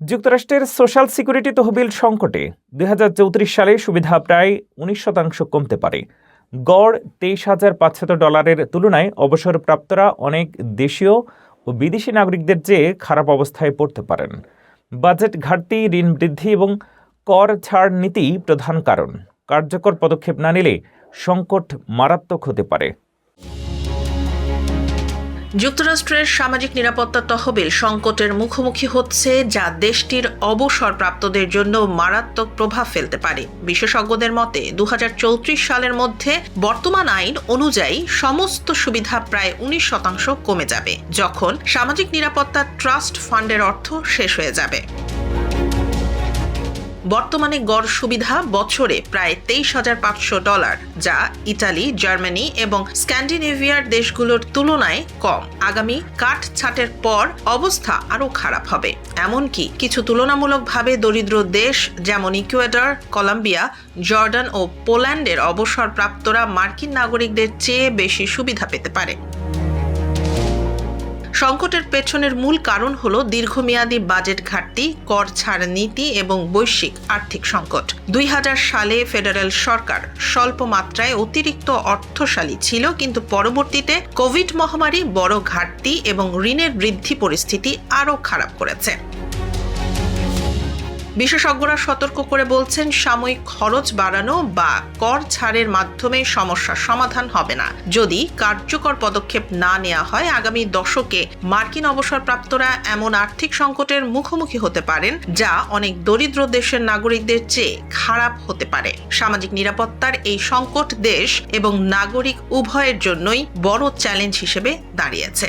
যুক্তরাষ্ট্রের social security তহবিল সংকটে ২০৩৪ সালে সুবিধা প্রায় ১৯% কমতে পারে। গড় $২৩,৫০০ তুলনায় অবসরপ্রাপ্তরা অনেক দেশীয় ও বিদেশি নাগরিকদের চেয়ে খারাপ অবস্থায় পড়তে পারেন। বাজেট ঘাটতি, ঋণ বৃদ্ধি এবং কর ছাড় নীতি প্রধান কারণ। কার্যকর পদক্ষেপ না নিলে সংকট মারাত্মক হতে পারে। যুক্তরাষ্ট্রের সামাজিক নিরাপত্তা তহবিল সংকটের মুখোমুখি হচ্ছে, যা দেশটির অবসরপ্রাপ্তদের জন্য মারাত্মক প্রভাব ফেলতে পারে। বিশেষজ্ঞদের মতে ২০৩৪ সালের মধ্যে বর্তমান আইন অনুযায়ী সমস্ত সুবিধা প্রায় ১৯% কমে যাবে, যখন সামাজিক নিরাপত্তা ট্রাস্ট ফান্ডের অর্থ শেষ হয়ে যাবে। বর্তমানে গড় সুবিধা বছরে প্রায় $২৩,৫০০, যা ইতালি, জার্মানি এবং স্ক্যান্ডিনেভিয়ার দেশগুলোর তুলনায় কম। আগামী কাটছাঁটের পর অবস্থা আরও খারাপ হবে। এমনকি কিছু তুলনামূলকভাবে দরিদ্র দেশ যেমন ইকুয়েডর, কলম্বিয়া, জর্ডান ও পোল্যান্ডের অবসরপ্রাপ্তরা মার্কিন নাগরিকদের চেয়ে বেশি সুবিধা পেতে পারে। সংকটের পেছনের মূল কারণ হল দীর্ঘমেয়াদী বাজেট ঘাটতি, কর ছাড় নীতি এবং বৈশ্বিক আর্থিক সংকট। ২০০০ সালে ফেডারেল সরকার স্বল্প মাত্রায় অতিরিক্ত অর্থশালী ছিল, কিন্তু পরবর্তীতে কোভিড মহামারী বড় ঘাটতি এবং ঋণের বৃদ্ধি পরিস্থিতি আরও খারাপ করেছে। বিশেষজ্ঞরা সতর্ক করে বলছেন, সাময়িক খরচ বাড়ানো বা কর ছাড়ের মাধ্যমে সমস্যার সমাধান হবে না। যদি কার্যকর পদক্ষেপ না নেওয়া হয়, আগামী দশকে মার্কিন অবসরপ্রাপ্তরা এমন আর্থিক সংকটের মুখোমুখি হতে পারেন, যা অনেক দরিদ্র দেশের নাগরিকদের চেয়ে খারাপ হতে পারে। সামাজিক নিরাপত্তার এই সংকট দেশ এবং নাগরিক উভয়ের জন্যই বড় চ্যালেঞ্জ হিসেবে দাঁড়িয়েছে।